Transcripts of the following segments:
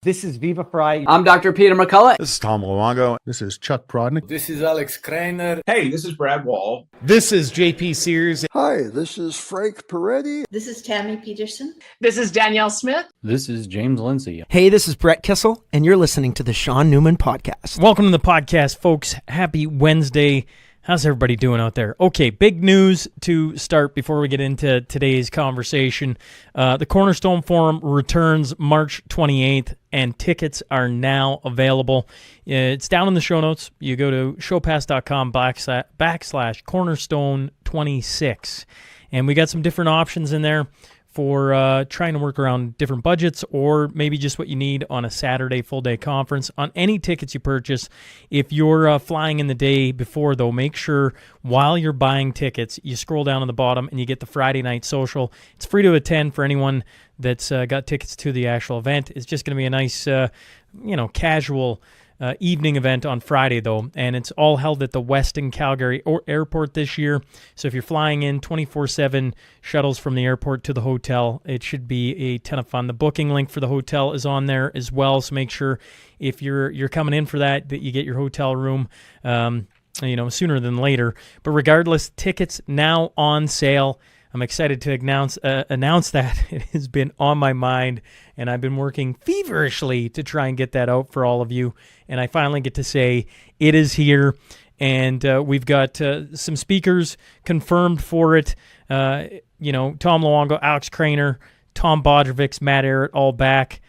This is Viva Fry. I'm Dr. Peter McCullough. This is Tom Luongo. This is Chuck Prodnick. This is Alex Kreiner. Hey, this is Brad Wall. This is JP Sears. Hi, this is Frank Peretti. This is Tammy Peterson. This is Danielle Smith. This is James Lindsay. Hey, this is Brett Kissel, and you're listening to the Shaun Newman Podcast. Welcome to the podcast, folks. Happy Wednesday. How's everybody doing out there? Okay, big news to start before we get into today's conversation. The Cornerstone Forum returns March 28th, and tickets are now available. It's down in the show notes. You go to showpass.com/cornerstone26, and we got some different options in there for trying to work around different budgets, or maybe just what you need on a Saturday full-day conference. On any tickets you purchase, if you're flying in the day before, though, make sure while you're buying tickets, you scroll down to the bottom and you get the Friday night social. It's free to attend for anyone that's got tickets to the actual event. It's just going to be a nice, casual evening event on Friday, though, and it's all held at the Weston Calgary Airport this year. So if you're flying in 24/7 shuttles from the airport to the hotel, it should be a ton of fun. The booking link for the hotel is on there as well, so make sure if you're coming in for that you get your hotel room sooner than later. But regardless, tickets now on sale. I'm excited to announce that it has been on my mind, and I've been working feverishly to try and get that out for all of you. And I finally get to say it is here, and we've got some speakers confirmed for it. Tom Luongo, Alex Kreiner, Tom Bodrovics, Matt Arrett, all back.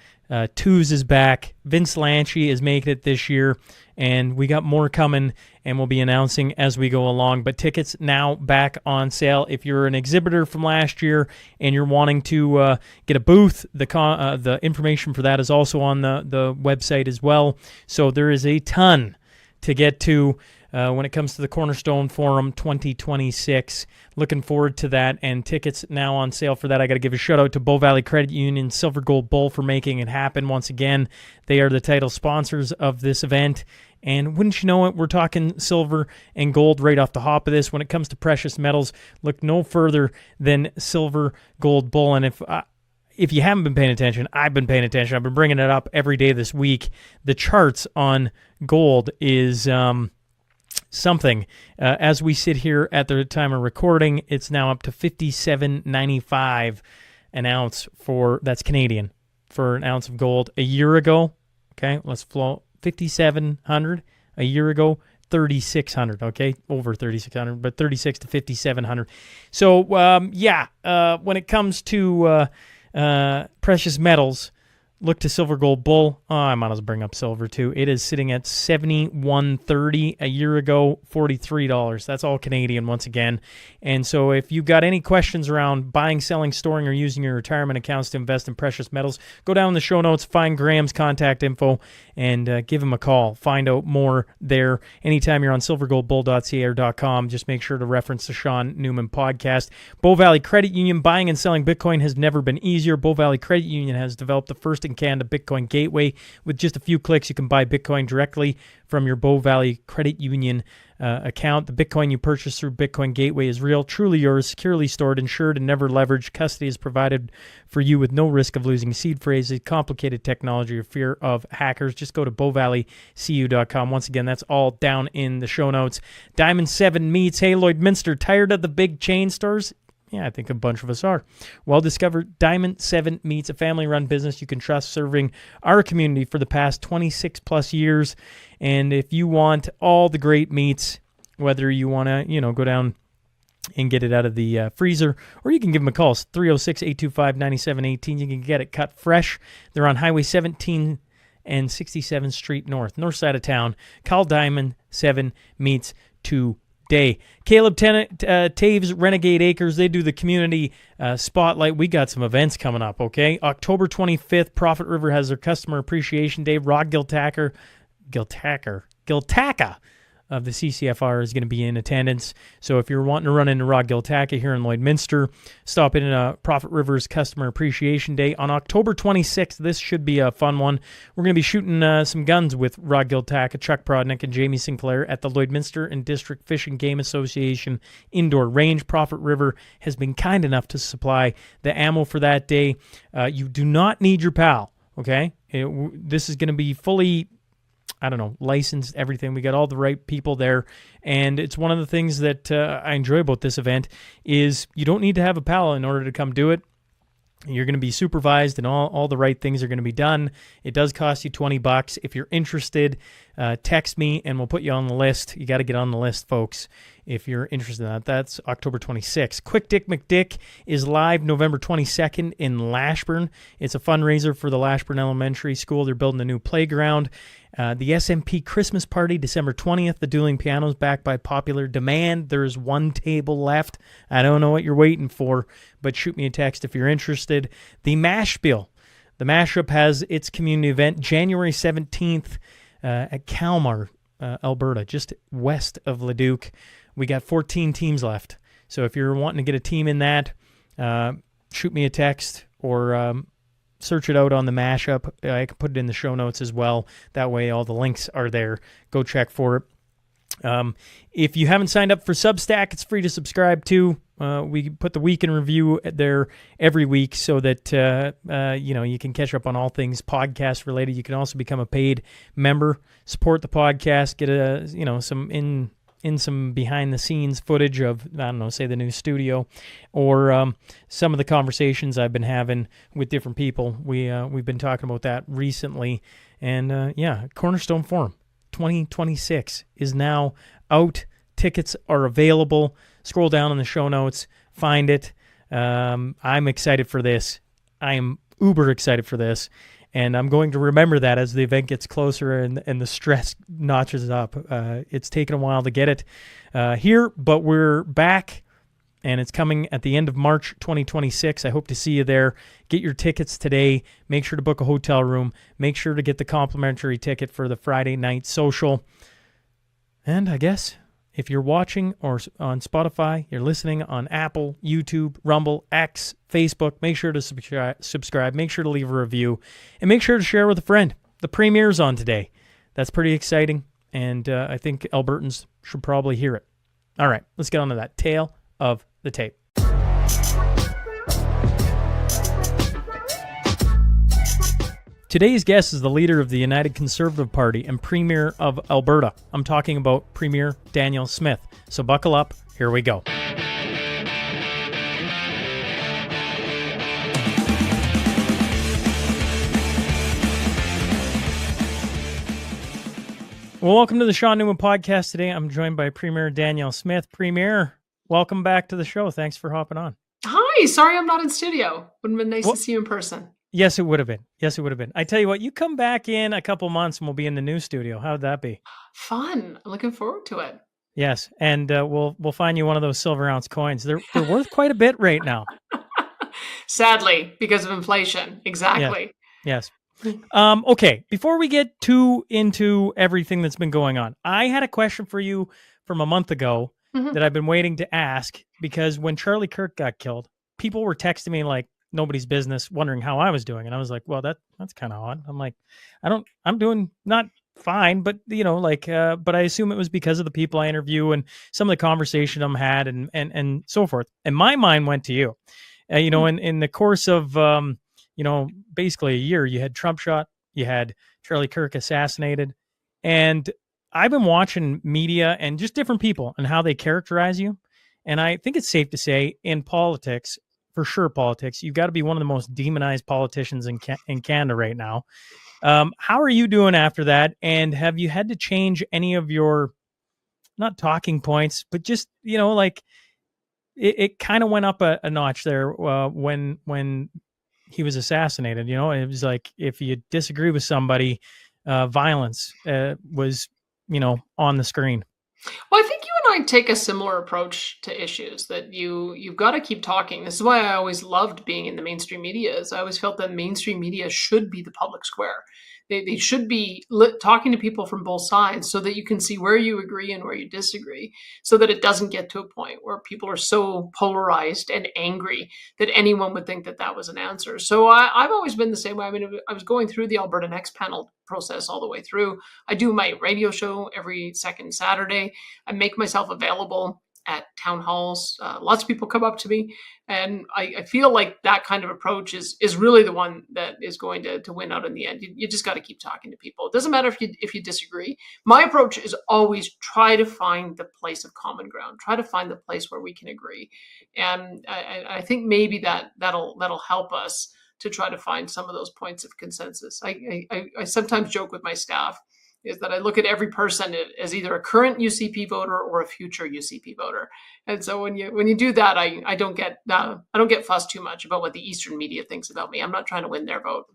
Tooze is back. Vince Lanchi is making it this year, and we got more coming, and we'll be announcing as we go along. But tickets now back on sale. If you're an exhibitor from last year and you're wanting to get a booth, the information for that is also on the website as well. So there is a ton to get to when it comes to the Cornerstone Forum 2026. Looking forward to that, and tickets now on sale for that. I got to give a shout-out to Bow Valley Credit Union Silver Gold Bull for making it happen once again. They are the title sponsors of this event, and wouldn't you know it, we're talking silver and gold right off the hop of this. When it comes to precious metals, look no further than Silver Gold Bull, and if you haven't been paying attention, I've been paying attention. I've been bringing it up every day this week. The charts on gold is something. As we sit here at the time of recording, it's now up to $57.95 an ounce that's Canadian, for an ounce of gold. A year ago, okay, let's flow, $5,700. A year ago, $3,600, okay, over $3,600, but $36 to $5,700. So, when it comes to precious metals, look to Silver Gold Bull. Oh, I might as well bring up silver too. It is sitting at $71.30. A year ago, $43. That's all Canadian once again. And so if you've got any questions around buying, selling, storing, or using your retirement accounts to invest in precious metals, go down in the show notes, find Graham's contact info, and give him a call. Find out more there. Anytime you're on silvergoldbull.ca or .com, just make sure to reference the Shaun Newman Podcast. Bow Valley Credit Union, buying and selling Bitcoin has never been easier. Bow Valley Credit Union has developed the first in Canada Bitcoin gateway. With just a few clicks, you can buy Bitcoin directly from your Bow Valley Credit Union account. The Bitcoin you purchase through Bitcoin Gateway is real, truly yours, securely stored, insured, and never leveraged. Custody is provided for you with no risk of losing seed phrases, complicated technology, or fear of hackers. Just go to bowvalleycu.com. Once again, that's all down in the show notes. Diamond 7 Meats. Hey, Lloydminster, tired of the big chain stores? Yeah, I think a bunch of us are. Well-discovered Diamond 7 Meats, a family-run business you can trust, serving our community for the past 26-plus years. And if you want all the great meats, whether you want to, go down and get it out of the freezer, or you can give them a call. It's 306-825-9718. You can get it cut fresh. They're on Highway 17 and 67th Street north side of town. Call Diamond 7 Meats today. Caleb Taves Renegade Acres, they do the community spotlight. We got some events coming up, okay? October 25th, Prophet River has their Customer Appreciation Day. Rod Giltacker of the CCFR is going to be in attendance. So if you're wanting to run into Rod Giltaca here in Lloydminster, stop in Prophet River's Customer Appreciation Day. On October 26th, this should be a fun one. We're going to be shooting some guns with Rod Giltaca, Chuck Prodnick, and Jamie Sinclair at the Lloydminster and District Fish and Game Association Indoor Range. Prophet River has been kind enough to supply the ammo for that day. You do not need your PAL, okay? This is going to be fully, I don't know, licensed, everything. We got all the right people there. And it's one of the things that I enjoy about this event is you don't need to have a PAL in order to come do it. You're going to be supervised and all the right things are going to be done. It does cost you $20. If you're interested, text me and we'll put you on the list. You got to get on the list, folks, if you're interested in that. That's October 26th. Quick Dick McDick is live November 22nd in Lashburn. It's a fundraiser for the Lashburn Elementary School. They're building a new playground. The SMP Christmas Party, December 20th. The dueling pianos backed by popular demand. There's one table left. I don't know what you're waiting for, but shoot me a text if you're interested. The Mashspiel. The Mashup has its community event January 17th at Kalmar, Alberta, just west of Leduc. We got 14 teams left. So if you're wanting to get a team in that, shoot me a text or search it out on the Mashup. I can put it in the show notes as well. That way all the links are there. Go check for it. If you haven't signed up for Substack, it's free to subscribe to. We put the week in review there every week so that you can catch up on all things podcast related. You can also become a paid member, support the podcast, get some behind the scenes footage of, I don't know, say the new studio or some of the conversations I've been having with different people. We've been talking about that recently. And Cornerstone Forum 2026 is now out. Tickets are available. Scroll down in the show notes, find it. I'm excited for this. I am uber excited for this. And I'm going to remember that as the event gets closer and the stress notches up. It's taken a while to get it here, but we're back, and it's coming at the end of March 2026. I hope to see you there. Get your tickets today. Make sure to book a hotel room. Make sure to get the complimentary ticket for the Friday night social. And I guess if you're watching or on Spotify, you're listening on Apple, YouTube, Rumble, X, Facebook, make sure to subscribe. Make sure to leave a review. And make sure to share with a friend. The premiere's on today. That's pretty exciting. And I think Albertans should probably hear it. All right, let's get on to that. Tale of the tape. Today's guest is the leader of the United Conservative Party and Premier of Alberta. I'm talking about Premier Danielle Smith. So buckle up. Here we go. Well, welcome to the Shaun Newman podcast. Today I'm joined by Premier Danielle Smith. Premier, welcome back to the show. Thanks for hopping on. Hi. Sorry I'm not in studio. Would have been nice to see you in person. Yes, it would have been. I tell you what, you come back in a couple months and we'll be in the new studio. How would that be? Fun. I'm looking forward to it. Yes, and we'll find you one of those silver ounce coins. They're worth quite a bit right now. Sadly, because of inflation. Exactly. Yes. Okay, before we get too into everything that's been going on, I had a question for you from a month ago that I've been waiting to ask, because when Charlie Kirk got killed, people were texting me like nobody's business, wondering how I was doing. And I was like, well, that's kind of odd. I'm like, I'm doing not fine, but but I assume it was because of the people I interview and some of the conversation I'm had and so forth. And my mind went to you, in the course of, basically a year, you had Trump shot, you had Charlie Kirk assassinated. And I've been watching media and just different people and how they characterize you. And I think it's safe to say in politics, for sure, you've got to be one of the most demonized politicians in Canada right now. How are you doing after that? And have you had to change any of your, not talking points, but just, it kind of went up a notch there when he was assassinated. It was like, if you disagree with somebody, violence was, on the screen. Well, I think you and I take a similar approach to issues, that you've got to keep talking. This is why I always loved being in the mainstream media. I always felt that mainstream media should be the public square. They should be talking to people from both sides so that you can see where you agree and where you disagree, so that it doesn't get to a point where people are so polarized and angry that anyone would think that that was an answer. So I've always been the same way. I mean, I was going through the Alberta Next panel process all the way through. I do my radio show every second Saturday. I make myself available at town halls. Lots of people come up to me, and I feel like that kind of approach is really the one that is going to win out in the end. You just got to keep talking to people. It doesn't matter if you disagree. My approach is always try to find the place of common ground. Try to find the place where we can agree, and I think maybe that'll help us to try to find some of those points of consensus. I sometimes joke with my staff is that I look at every person as either a current UCP voter or a future UCP voter. And so when you do that, I don't get fussed too much about what the Eastern media thinks about me. I'm not trying to win their vote.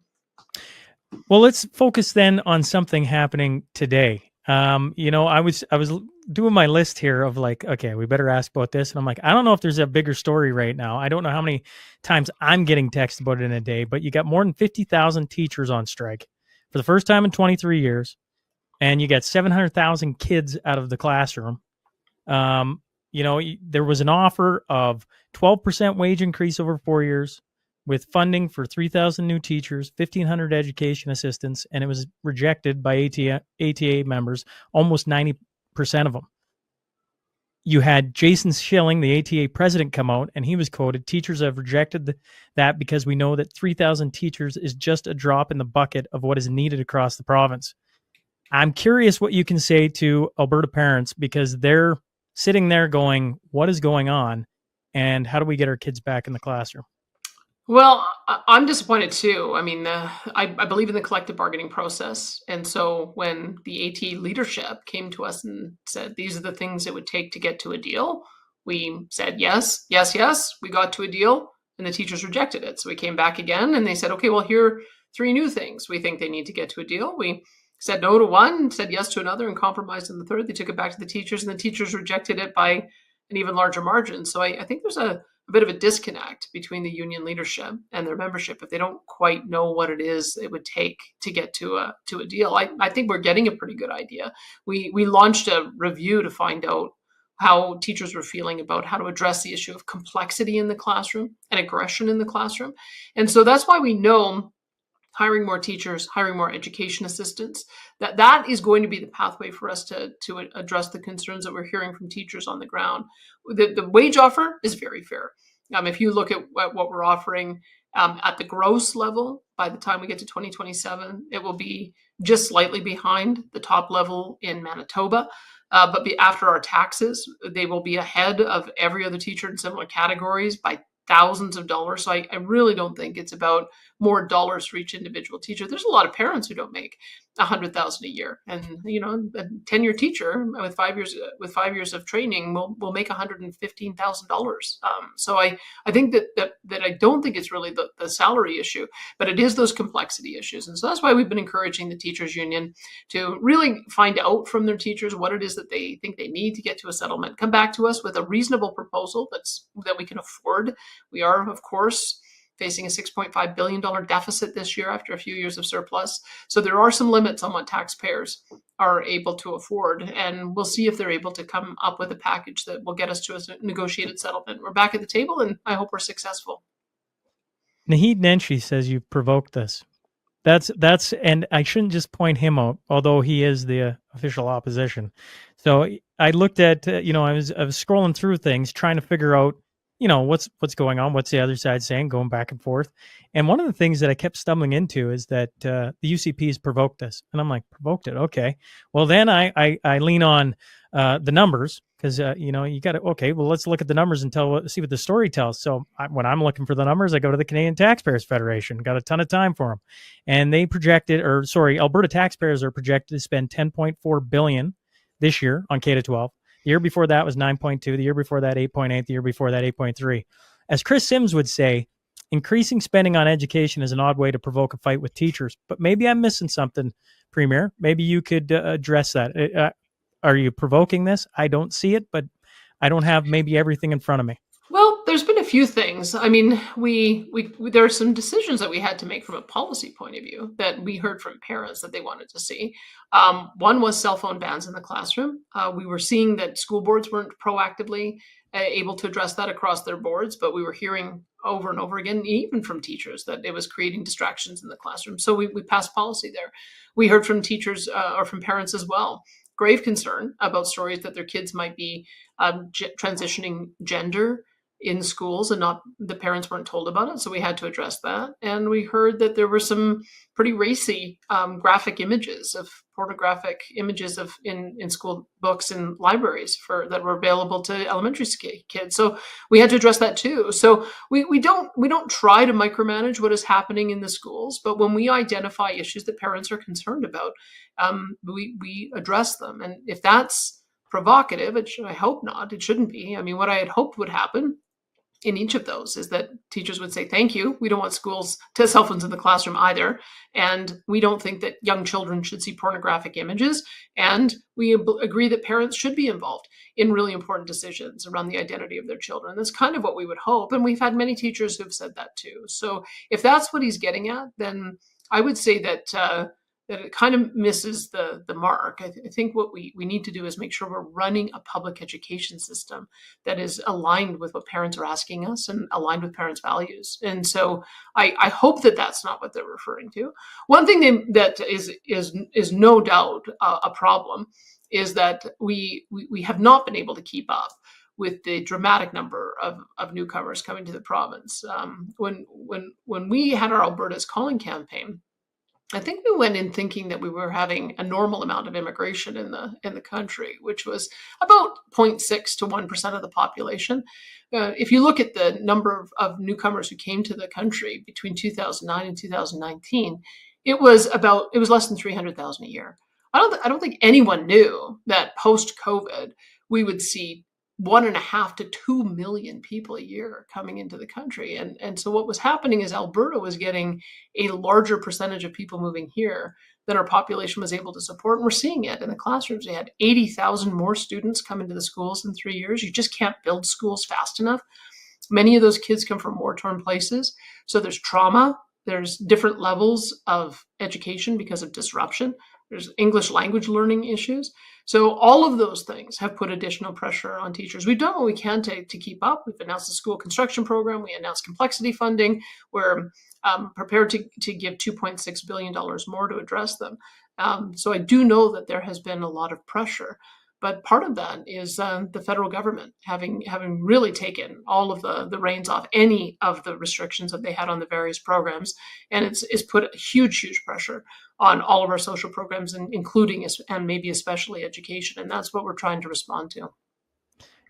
Well, let's focus then on something happening today. I was doing my list here of like, okay, we better ask about this. And I'm like, I don't know if there's a bigger story right now. I don't know how many times I'm getting texted about it in a day, but you got more than 50,000 teachers on strike for the first time in 23 years. And you got 700,000 kids out of the classroom. There was an offer of 12% wage increase over 4 years with funding for 3,000 new teachers, 1,500 education assistants, and it was rejected by ATA members, almost 90% of them. You had Jason Schilling, the ATA president, come out, and he was quoted, "Teachers have rejected that because we know that 3,000 teachers is just a drop in the bucket of what is needed across the province." I'm curious what you can say to Alberta parents, because they're sitting there going, what is going on? And how do we get our kids back in the classroom? Well, I'm disappointed too. I mean, I believe in the collective bargaining process. And so when the AT leadership came to us and said, these are the things it would take to get to a deal, we said, yes, yes, yes. We got to a deal and the teachers rejected it. So we came back again and they said, okay, well, here are 3 new things we think they need to get to a deal. We said no to one, said yes to another, and compromised on the third. They took it back to the teachers, and the teachers rejected it by an even larger margin. So I think there's a bit of a disconnect between the union leadership and their membership if they don't quite know what it is it would take to get to a deal. I think we're getting a pretty good idea. We launched a review to find out how teachers were feeling about how to address the issue of complexity in the classroom and aggression in the classroom. And so that's why we know hiring more teachers, hiring more education assistants, that is going to be the pathway for us to address the concerns that we're hearing from teachers on the ground. The wage offer is very fair. If you look at what we're offering at the gross level, by the time we get to 2027, it will be just slightly behind the top level in Manitoba. But after our taxes, they will be ahead of every other teacher in similar categories by thousands of dollars. So I really don't think it's about more dollars for each individual teacher. There's a lot of parents who don't make $100,000 a year, and a tenured teacher with 5 years of training will make $115,000. So I think that I don't think it's really the salary issue, but it is those complexity issues, and so that's why we've been encouraging the teachers union to really find out from their teachers what it is that they think they need to get to a settlement. Come back to us with a reasonable proposal that we can afford. We are, of course, facing a $6.5 billion deficit this year after a few years of surplus. So there are some limits on what taxpayers are able to afford. And we'll see if they're able to come up with a package that will get us to a negotiated settlement. We're back at the table, and I hope we're successful. Naheed Nenshi says you've provoked this. That's, and I shouldn't just point him out, although he is the official opposition. So I looked at, I was scrolling through things, trying to figure out, what's going on, what's the other side saying, going back and forth. And one of the things that I kept stumbling into is that the UCP has provoked this. And I'm like, provoked it? Okay. Well, then I lean on the numbers because, you got to, okay, well, let's look at the numbers and see what the story tells. So when I'm looking for the numbers, I go to the Canadian Taxpayers Federation, got a ton of time for them. And they Alberta taxpayers are projected to spend $10.4 billion this year on K-12. The year before that was 9.2. The year before that, 8.8. The year before that, 8.3. As Chris Sims would say, increasing spending on education is an odd way to provoke a fight with teachers. But maybe I'm missing something, Premier. Maybe you could address that. Are you provoking this? I don't see it, but I don't have maybe everything in front of me. Well, there's been a few things. I mean, there are some decisions that we had to make from a policy point of view that we heard from parents that they wanted to see. One was cell phone bans in the classroom. We were seeing that school boards weren't proactively able to address that across their boards, but we were hearing over and over again, even from teachers, that it was creating distractions in the classroom. So we passed policy there. We heard from teachers or from parents as well grave concern about stories that their kids might be transitioning gender in schools and not the parents weren't told about it. So we had to address that. And we heard that there were some pretty racy graphic images of pornographic images of in school books and libraries that were available to elementary kids. So we had to address that too. So we don't try to micromanage what is happening in the schools, but when we identify issues that parents are concerned about, we address them. And if that's provocative, I hope not, it shouldn't be. I mean, what I had hoped would happen in each of those is that teachers would say, thank you. We don't want schools to cell phones in the classroom either. And we don't think that young children should see pornographic images. And we agree that parents should be involved in really important decisions around the identity of their children. That's kind of what we would hope. And we've had many teachers who've said that too. So if that's what he's getting at, then I would say that it kind of misses the mark. I think what we need to do is make sure we're running a public education system that is aligned with what parents are asking us and aligned with parents' values. And so I hope that that's not what they're referring to. One thing that is no doubt a problem is that we have not been able to keep up with the dramatic number of newcomers coming to the province. When we had our Alberta's Calling campaign, I think we went in thinking that we were having a normal amount of immigration in the country, which was about 0.6 to 1% of the population. If you look at the number of newcomers who came to the country between 2009 and 2019, it was less than 300,000 a year. I don't think anyone knew that post-COVID we would see 1.5 to 2 million people a year coming into the country. And so what was happening is Alberta was getting a larger percentage of people moving here than our population was able to support. And we're seeing it in the classrooms. We had 80,000 more students come into the schools in 3 years. You just can't build schools fast enough. Many of those kids come from war-torn places. So there's trauma. There's different levels of education because of disruption. There's English language learning issues. So all of those things have put additional pressure on teachers. We've done what we can to keep up. We've announced the school construction program. We announced complexity funding. We're prepared to give $2.6 billion more to address them. So I do know that there has been a lot of pressure. But part of that is the federal government having really taken all of the reins off any of the restrictions that they had on the various programs. And it's put a huge pressure on all of our social programs, including and maybe especially education. And that's what we're trying to respond to.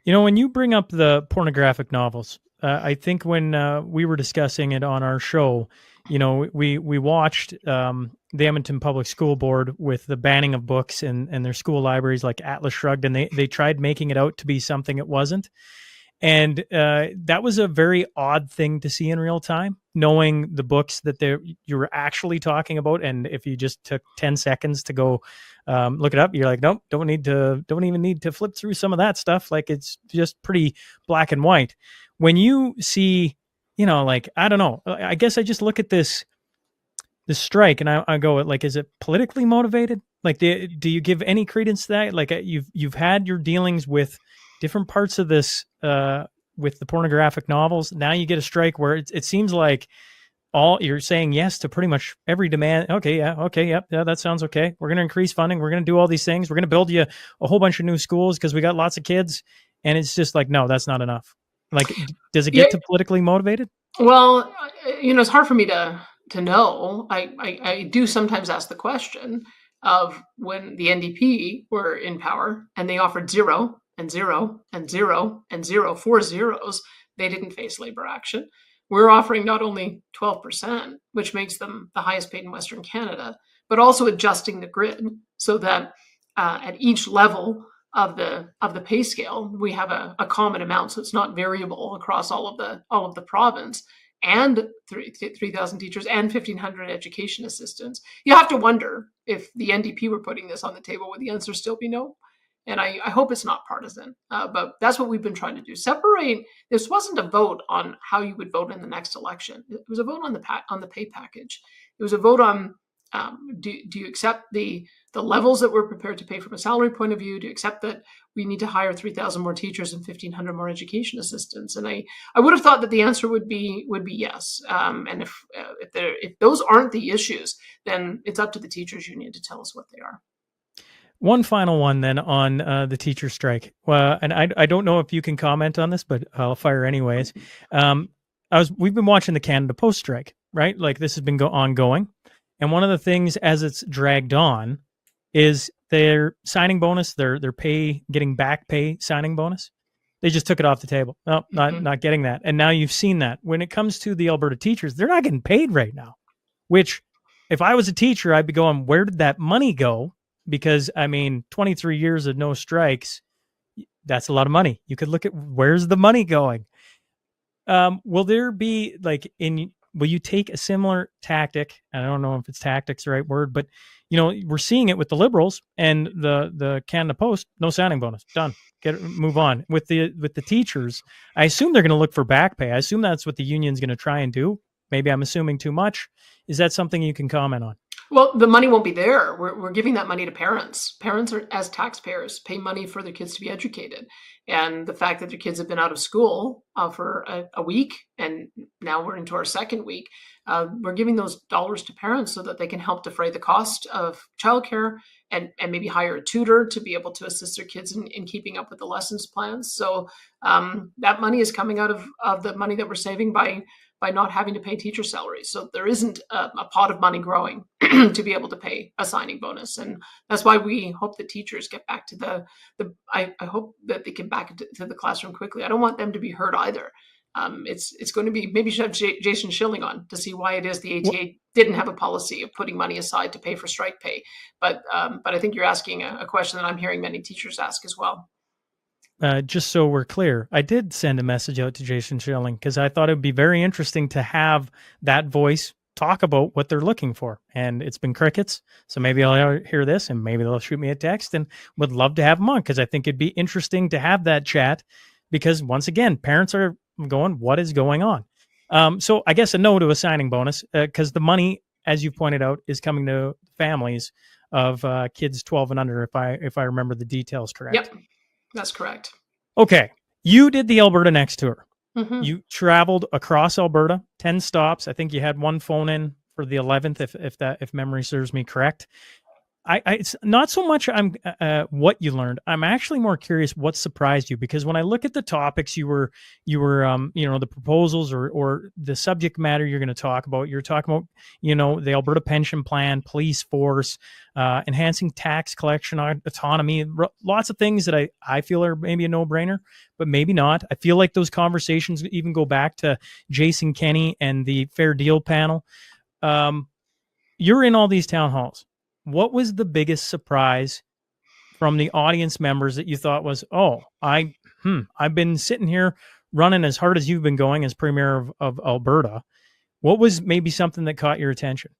You know, when you bring up the pornographic novels, I think when we were discussing it on our show, you know, we watched the Edmonton Public School Board with the banning of books and their school libraries like Atlas Shrugged, and they tried making it out to be something it wasn't. And that was a very odd thing to see in real time, knowing the books that you were actually talking about. And if you just took 10 seconds to go look it up, you're like, nope, don't even need to flip through some of that stuff. Like, it's just pretty black and white. When you see, you know, like, I don't know, I guess I just look at this strike and I go, like, is it politically motivated? Like, do you give any credence to that? Like, you've had your dealings with different parts of this with the pornographic novels. Now you get a strike where it seems like you're saying yes to pretty much every demand. Okay, yeah, that sounds okay. We're going to increase funding. We're going to do all these things. We're going to build you a whole bunch of new schools because we got lots of kids. And it's just like, no, that's not enough. Like, does it get to politically motivated? Well, you know, it's hard for me to know. I do sometimes ask the question of when the NDP were in power and they offered 0 and 0 and 0 and 0, 4 zeros, they didn't face labor action. We're offering not only 12%, which makes them the highest paid in Western Canada, but also adjusting the grid so that at each level of the pay scale, we have a common amount, so it's not variable across all of the province, and 3,000 teachers and 1,500 education assistants. You have to wonder if the NDP were putting this on the table, would the answer still be no? And I hope it's not partisan, but that's what we've been trying to do. Separate. This wasn't a vote on how you would vote in the next election. It was a vote on the pay package. It was a vote on do you accept the levels that we're prepared to pay from a salary point of view? Do you accept that we need to hire 3,000 more teachers and 1,500 more education assistants? And I would have thought that the answer would be yes. And if those aren't the issues, then it's up to the teachers union to tell us what they are. One final one then on the teacher strike. And I don't know if you can comment on this, but I'll fire anyways. We've been watching the Canada Post strike, right? Like this has been ongoing. And one of the things as it's dragged on is their signing bonus, their getting back pay signing bonus. They just took it off the table. No, not getting that. And now you've seen that. When it comes to the Alberta teachers, they're not getting paid right now, which if I was a teacher, I'd be going, where did that money go? Because, 23 years of no strikes, that's a lot of money. You could look at where's the money going? Will there be will you take a similar tactic? I don't know if it's tactics the right word, but we're seeing it with the Liberals and the Canada Post, no signing bonus, done. Move on. With the teachers, I assume they're going to look for back pay. I assume that's what the union's going to try and do. Maybe I'm assuming too much. Is that something you can comment on? Well, the money won't be there. We're giving that money to parents. Parents are, as taxpayers, pay money for their kids to be educated. And the fact that their kids have been out of school for a week, and now we're into our second week, we're giving those dollars to parents so that they can help defray the cost of childcare and maybe hire a tutor to be able to assist their kids in keeping up with the lessons plans. So that money is coming out of the money that we're saving by not having to pay teacher salaries. So there isn't a pot of money growing to be able to pay a signing bonus. And that's why we hope that teachers get back to I hope that they get back to the classroom quickly. I don't want them to be hurt either. It's going to be, maybe you should have Jason Schilling on to see why it is the ATA didn't have a policy of putting money aside to pay for strike pay. But I think you're asking a question that I'm hearing many teachers ask as well. Just so we're clear, I did send a message out to Jason Schilling because I thought it would be very interesting to have that voice talk about what they're looking for. And it's been crickets. So maybe I'll hear this and maybe they'll shoot me a text, and would love to have them on because I think it'd be interesting to have that chat because once again, parents are going, what is going on? So I guess a no to a signing bonus because the money, as you pointed out, is coming to families of kids 12 and under, if I remember the details correct. Yep. That's correct. Okay. You did the Alberta Next Tour. Mm-hmm. You traveled across Alberta, 10 stops. I think you had one phone in for the 11th, if memory serves me correct. It's not so much what you learned. I'm actually more curious what surprised you, because when I look at the topics you were the proposals or the subject matter you're going to talk about, you're talking about, the Alberta pension plan, police force, enhancing tax collection autonomy, lots of things that I feel are maybe a no-brainer, but maybe not. I feel like those conversations even go back to Jason Kenney and the Fair Deal panel. You're in all these town halls. What was the biggest surprise from the audience members that you thought was, I've been sitting here running as hard as you've been going as Premier of Alberta. What was maybe something that caught your attention?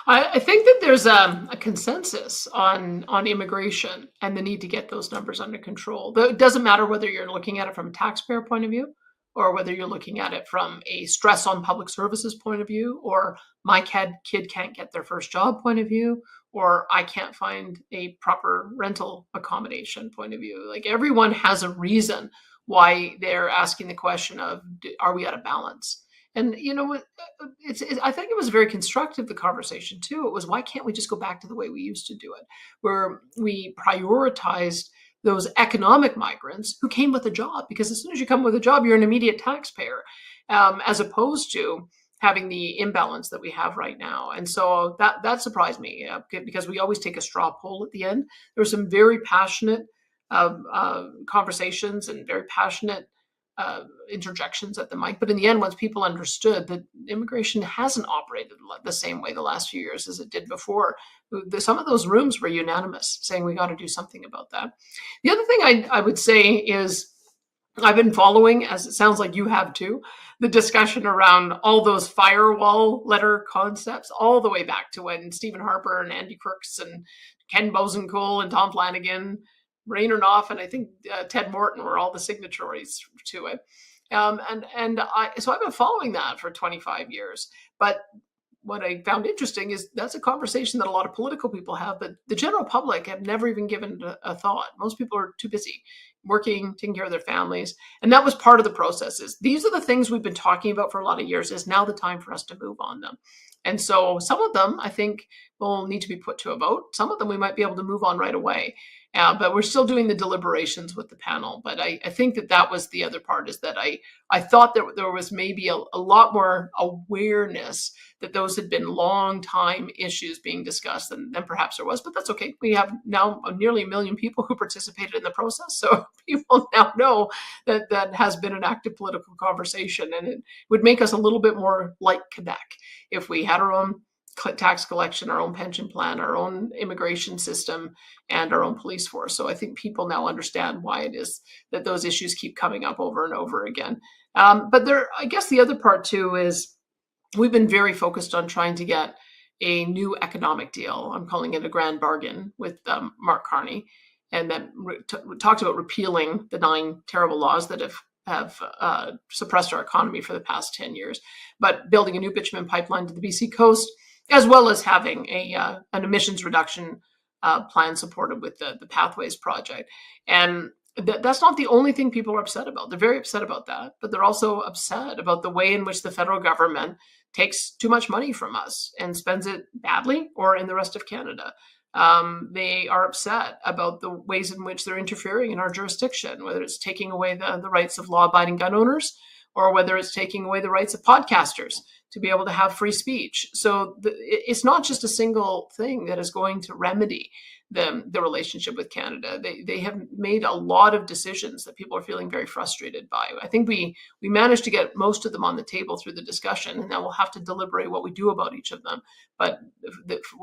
I think that there's a consensus on immigration and the need to get those numbers under control. It doesn't matter whether you're looking at it from a taxpayer point of view, or whether you're looking at it from a stress on public services point of view, or my kid can't get their first job point of view, or I can't find a proper rental accommodation point of view. Like, everyone has a reason why they're asking the question of, are we out of balance? And I think it was very constructive, the conversation too. It was, why can't we just go back to the way we used to do it, where we prioritized those economic migrants who came with a job, because as soon as you come with a job, you're an immediate taxpayer, as opposed to having the imbalance that we have right now. And so that surprised me, because we always take a straw poll at the end. There were some very passionate conversations and very passionate interjections at the mic. But in the end, once people understood that immigration hasn't operated the same way the last few years as it did before, some of those rooms were unanimous, saying we got to do something about that. The other thing I would say is, I've been following, as it sounds like you have too, the discussion around all those firewall letter concepts, all the way back to when Stephen Harper and Andy Crooks and Ken Bosenkohl and Tom Flanagan, Raynernoff, and I think Ted Morton were all the signatories to it. So I've been following that for 25 years. But what I found interesting is that's a conversation that a lot of political people have, but the general public have never even given a thought. Most people are too busy working, taking care of their families. And that was part of the process. These are the things we've been talking about for a lot of years. Is now the time for us to move on them. And so some of them, I think, will need to be put to a vote. Some of them we might be able to move on right away. But we're still doing the deliberations with the panel. But I think that was the other part, is that I thought that there was maybe a lot more awareness that those had been long time issues being discussed than perhaps there was. But that's okay. We have now nearly 1 million people who participated in the process. So people now know that has been an active political conversation. And it would make us a little bit more like Quebec if we had our own tax collection, our own pension plan, our own immigration system, and our own police force. So I think people now understand why it is that those issues keep coming up over and over again. But I guess the other part too is we've been very focused on trying to get a new economic deal. I'm calling it a grand bargain with Mark Carney, and that talked about repealing the 9 terrible laws that have suppressed our economy for the past 10 years, but building a new bitumen pipeline to the BC coast, as well as having an emissions reduction plan supported with the Pathways project. And that's not the only thing people are upset about. They're very upset about that, but they're also upset about the way in which the federal government takes too much money from us and spends it badly or in the rest of Canada. They are upset about the ways in which they're interfering in our jurisdiction, whether it's taking away the rights of law-abiding gun owners, or whether it's taking away the rights of podcasters to be able to have free speech. So it's not just a single thing that is going to remedy the relationship with Canada. They have made a lot of decisions that people are feeling very frustrated by. I think we managed to get most of them on the table through the discussion, and now we'll have to deliberate what we do about each of them. But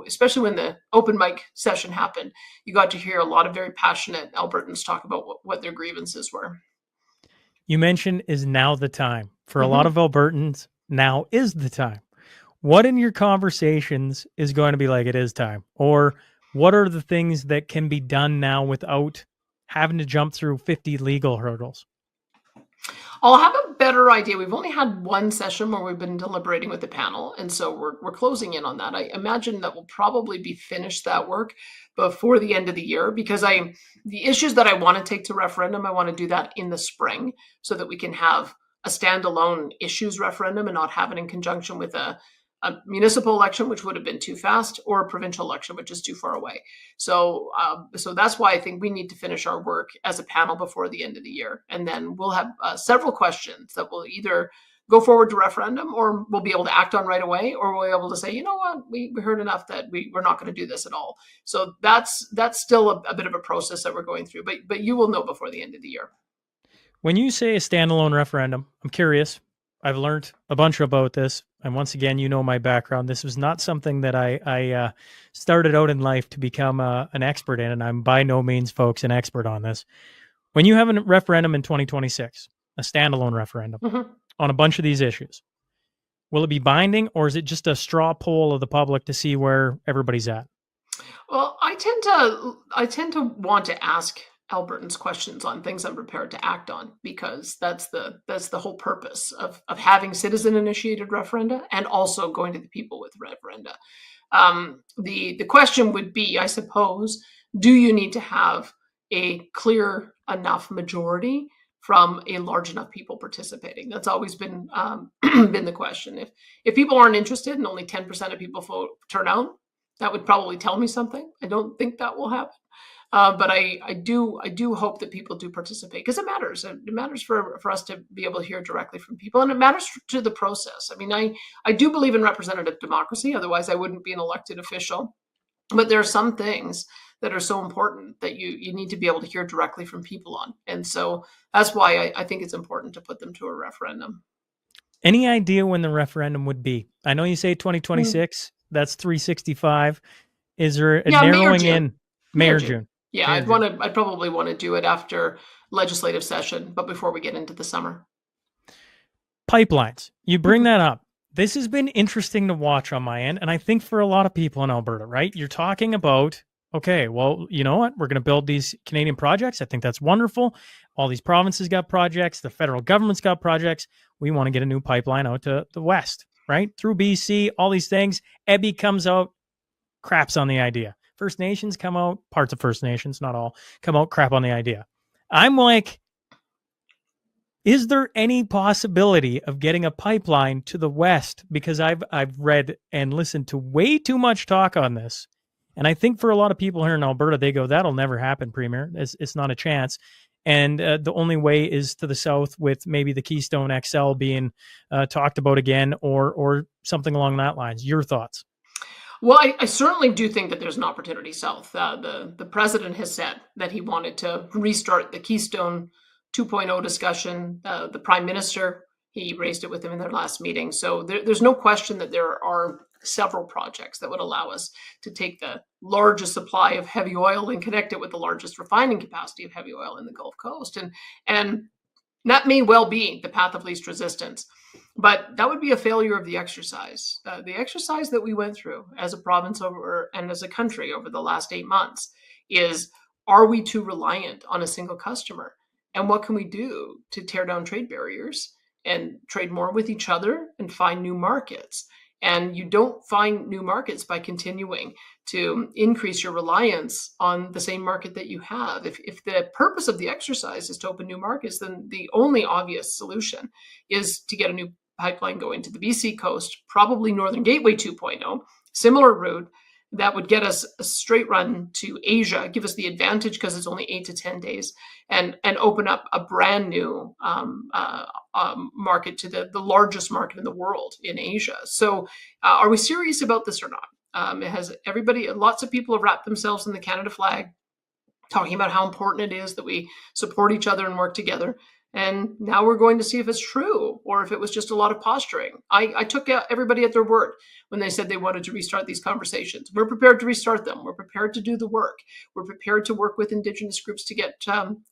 especially when the open mic session happened, you got to hear a lot of very passionate Albertans talk about what their grievances were. You mentioned is now the time. For a lot of Albertans, now is the time. What in your conversations is going to be like, it is time? Or what are the things that can be done now without having to jump through 50 legal hurdles? I'll have a better idea. We've only had one session where we've been deliberating with the panel, and so we're closing in on that. I imagine that we'll probably be finished that work before the end of the year, because the issues that I want to take to referendum, I want to do that in the spring so that we can have a standalone issues referendum and not have it in conjunction with a municipal election, which would have been too fast, or a provincial election, which is too far away. So that's why I think we need to finish our work as a panel before the end of the year. And then we'll have several questions that will either go forward to referendum, or we'll be able to act on right away, or we'll be able to say, you know what, we heard enough that we're not going to do this at all. So that's still a bit of a process that we're going through, but you will know before the end of the year. When you say a standalone referendum, I'm curious. I've learned a bunch about this. And once again, you know my background. This was not something that I started out in life to become an expert in, and I'm by no means, folks, an expert on this. When you have a referendum in 2026, a standalone referendum on a bunch of these issues, will it be binding, or is it just a straw poll of the public to see where everybody's at? Well, I tend to want to ask Albertans questions on things I'm prepared to act on, because that's the whole purpose of having citizen-initiated referenda and also going to the people with referenda. The question would be, I suppose, do you need to have a clear enough majority from a large enough people participating? That's always been been the question. If people aren't interested and only 10% of people turn out, that would probably tell me something. I don't think that will happen. But I do hope that people do participate, because it matters. It matters for us to be able to hear directly from people, and it matters to the process. I mean, I do believe in representative democracy. Otherwise, I wouldn't be an elected official. But there are some things that are so important that you need to be able to hear directly from people on. And so that's why I think it's important to put them to a referendum. Any idea when the referendum would be? I know you say 2026. That's 365. Is there a narrowing in? May or June. Yeah, I'd probably want to do it after legislative session, but before we get into the summer. Pipelines. You bring that up. This has been interesting to watch on my end, and I think for a lot of people in Alberta, right? You're talking about, okay, well, you know what? We're going to build these Canadian projects. I think that's wonderful. All these provinces got projects. The federal government's got projects. We want to get a new pipeline out to the west, right? Through BC, all these things. Ebbie comes out, craps on the idea. First Nations come out, parts of First Nations, not all, come out, crap on the idea. I'm like, Is there any possibility of getting a pipeline to the west? Because I've read and listened to way too much talk on this. And I think for a lot of people here in Alberta, they go, that'll never happen, Premier. It's not a chance. And the only way is to the south, with maybe the Keystone XL being talked about again, or something along that lines. Your thoughts? Well, I certainly do think that there's an opportunity south. The president has said that he wanted to restart the Keystone 2.0 discussion. The prime minister, he raised it with him in their last meeting. So there's no question that there are several projects that would allow us to take the largest supply of heavy oil and connect it with the largest refining capacity of heavy oil in the Gulf Coast. And that may well be the path of least resistance, but that would be a failure of the exercise. The exercise that we went through as a province and as a country over the last 8 months is, are we too reliant on a single customer? And what can we do to tear down trade barriers and trade more with each other and find new markets? And you don't find new markets by continuing to increase your reliance on the same market that you have. If the purpose of the exercise is to open new markets, then the only obvious solution is to get a new pipeline going to the BC coast, probably Northern Gateway 2.0, similar route that would get us a straight run to Asia, give us the advantage because it's only 8 to 10 days, and open up a brand new market to the largest market in the world in Asia. So are we serious about this or not? It has lots of people have wrapped themselves in the Canada flag, talking about how important it is that we support each other and work together. And now we're going to see if it's true or if it was just a lot of posturing. I took everybody at their word when they said they wanted to restart these conversations. We're prepared to restart them. We're prepared to do the work. We're prepared to work with Indigenous groups to get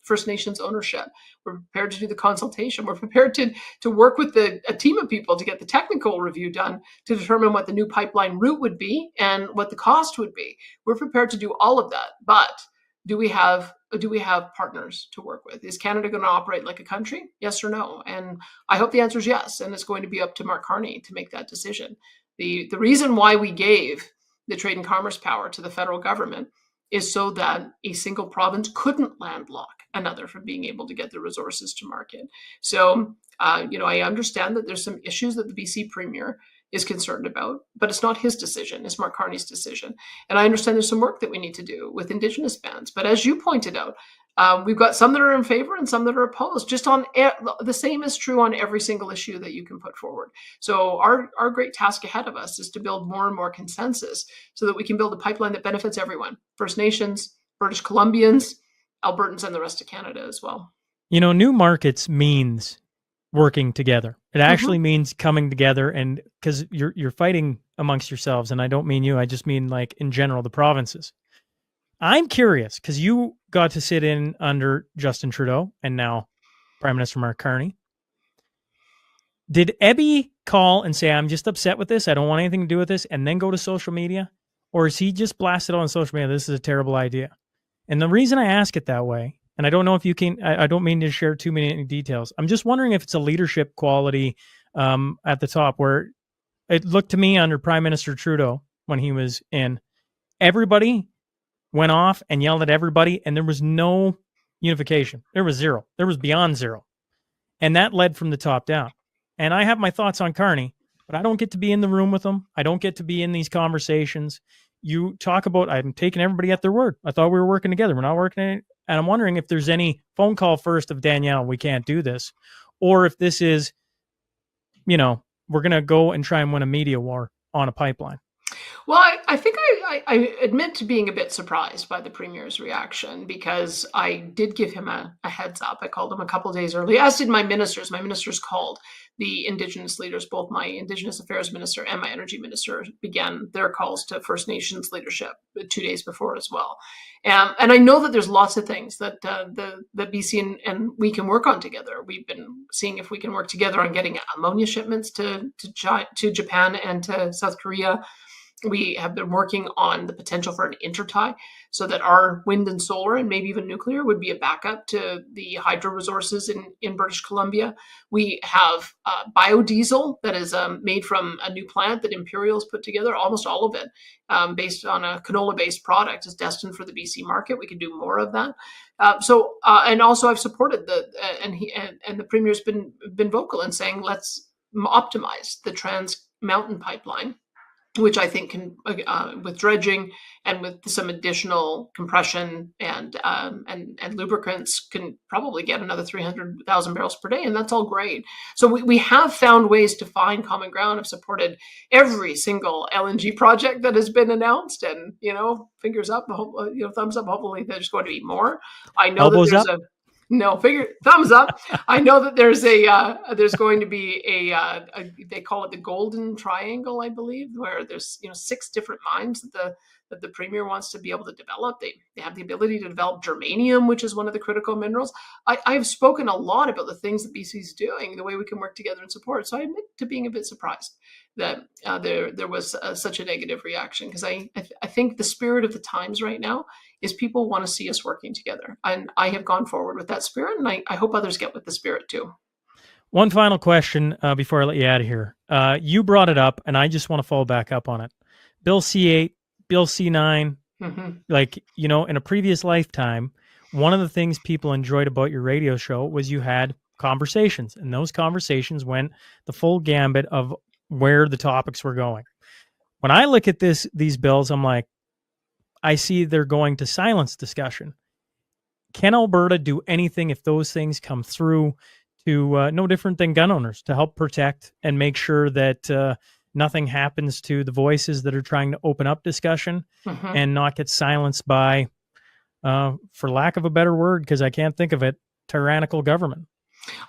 First Nations ownership. We're prepared to do the consultation. We're prepared to work with a team of people to get the technical review done to determine what the new pipeline route would be and what the cost would be. We're prepared to do all of that. But do we have partners to work with? Is Canada going to operate like a country? Yes or no? And I hope the answer is yes. And it's going to be up to Mark Carney to make that decision. The reason why we gave the trade and commerce power to the federal government is so that a single province couldn't landlock another from being able to get the resources to market. So, I understand that there's some issues that the BC Premier is concerned about, but it's not his decision, it's Mark Carney's decision. And I understand there's some work that we need to do with Indigenous bands. But as you pointed out, we've got some that are in favor and some that are opposed. Just on the same is true on every single issue that you can put forward. So our great task ahead of us is to build more and more consensus so that we can build a pipeline that benefits everyone: First Nations, British Columbians, Albertans, and the rest of Canada as well. New markets means working together. It actually means coming together, and because you're fighting amongst yourselves, and I don't mean you, I just mean like in general the provinces. I'm curious because you got to sit in under Justin Trudeau and now Prime Minister Mark Carney. Did Ebby call and say, I'm just upset with this, I don't want anything to do with this, and then go to social media? Or is he just blasted on social media, this is a terrible idea? And the reason I ask it that way, and I don't know if you can, I don't mean to share too many details. I'm just wondering if it's a leadership quality at the top, where it looked to me under Prime Minister Trudeau when he was in, everybody went off and yelled at everybody, and there was no unification. There was zero. There was beyond zero. And that led from the top down. And I have my thoughts on Carney, but I don't get to be in the room with him. I don't get to be in these conversations. You talk about, I'm taking everybody at their word. I thought we were working together. We're not working. And I'm wondering if there's any phone call first of Danielle, we can't do this, or if this is, we're going to go and try and win a media war on a pipeline. Well, I think I admit to being a bit surprised by the Premier's reaction, because I did give him a heads up. I called him a couple of days early, as did my ministers. My ministers called the Indigenous leaders. Both my Indigenous Affairs Minister and my Energy Minister began their calls to First Nations leadership 2 days before as well. And I know that there's lots of things that the BC and we can work on together. We've been seeing if we can work together on getting ammonia shipments to Japan and to South Korea. We have been working on the potential for an intertie so that our wind and solar and maybe even nuclear would be a backup to the hydro resources in British Columbia. We have biodiesel that is made from a new plant that Imperial's put together, almost all of it based on a canola-based product is destined for the BC market. We could do more of that. And also I've supported and the Premier's been vocal in saying, let's optimize the Trans Mountain Pipeline, which I think can, with dredging and with some additional compression and lubricants, can probably get another 300,000 barrels per day, and that's all great. So we have found ways to find common ground. I've supported every single LNG project that has been announced, and fingers up, thumbs up. Hopefully, there's going to be more. I know Elbows that there's up? thumbs up. I know that there's going to be they call it the Golden Triangle, I believe, where there's 6 different mines that the Premier wants to be able to develop. They have the ability to develop germanium, which is one of the critical minerals. I've spoken a lot about the things that BC's doing, the way we can work together and support. So I admit to being a bit surprised that there was such a negative reaction, because I think the spirit of the times right now is people want to see us working together. And I have gone forward with that spirit, and I hope others get with the spirit too. One final question before I let you out of here. You brought it up, and I just want to follow back up on it. Bill C-8, Bill C-9, in a previous lifetime, one of the things people enjoyed about your radio show was you had conversations, and those conversations went the full gambit of where the topics were going. When I look at these bills, I'm like, I see they're going to silence discussion. Can Alberta do anything if those things come through to no different than gun owners, to help protect and make sure that nothing happens to the voices that are trying to open up discussion and not get silenced by, for lack of a better word, because I can't think of it, tyrannical government?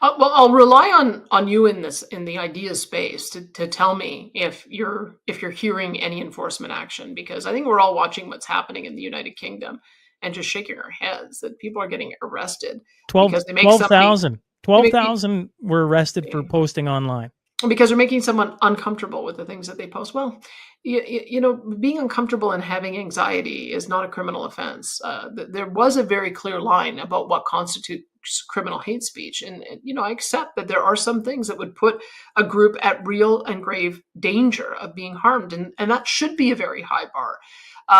Well, I'll rely on you in the idea space to tell me if you're hearing any enforcement action, because I think we're all watching what's happening in the United Kingdom and just shaking our heads that people are getting arrested because they make 12,000 were arrested for posting online. Because they're making someone uncomfortable with the things that they post. Well, being uncomfortable and having anxiety is not a criminal offense. There was a very clear line about what constitutes criminal hate speech. And I accept that there are some things that would put a group at real and grave danger of being harmed. And that should be a very high bar.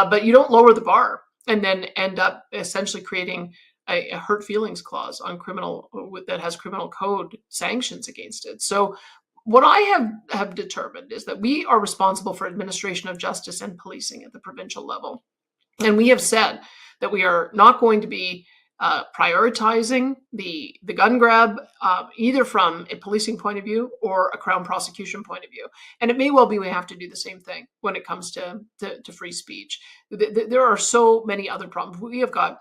But you don't lower the bar and then end up essentially creating a hurt feelings clause on criminal that has criminal code sanctions against it. So what I have determined is that we are responsible for administration of justice and policing at the provincial level. And we have said that we are not going to be prioritizing the gun grab either from a policing point of view or a Crown prosecution point of view. And it may well be we have to do the same thing when it comes to free speech. There are so many other problems. We have got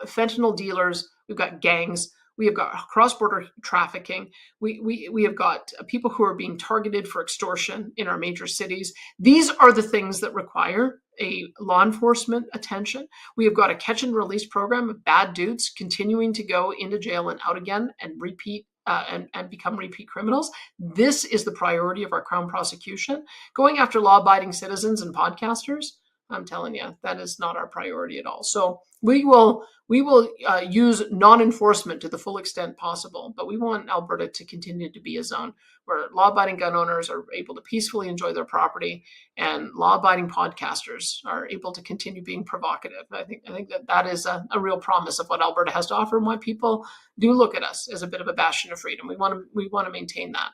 fentanyl dealers, we've got gangs, we have got cross-border trafficking. We have got people who are being targeted for extortion in our major cities. These are the things that require a law enforcement attention. We have got a catch and release program of bad dudes continuing to go into jail and out again and repeat and become repeat criminals. This is the priority of our Crown prosecution. Going after law-abiding citizens and podcasters, I'm telling you, that is not our priority at all. So we will use non-enforcement to the full extent possible, but we want Alberta to continue to be a zone where law-abiding gun owners are able to peacefully enjoy their property and law-abiding podcasters are able to continue being provocative. I think that is a real promise of what Alberta has to offer, and why people do look at us as a bit of a bastion of freedom. We want to maintain that.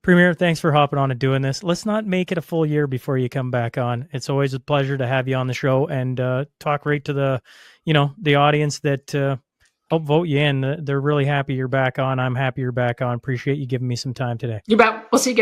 Premier, thanks for hopping on and doing this. Let's not make it a full year before you come back on. It's always a pleasure to have you on the show and talk right to the audience that help vote you in. They're really happy you're back on. I'm happy you're back on. Appreciate you giving me some time today. You bet. We'll see you again.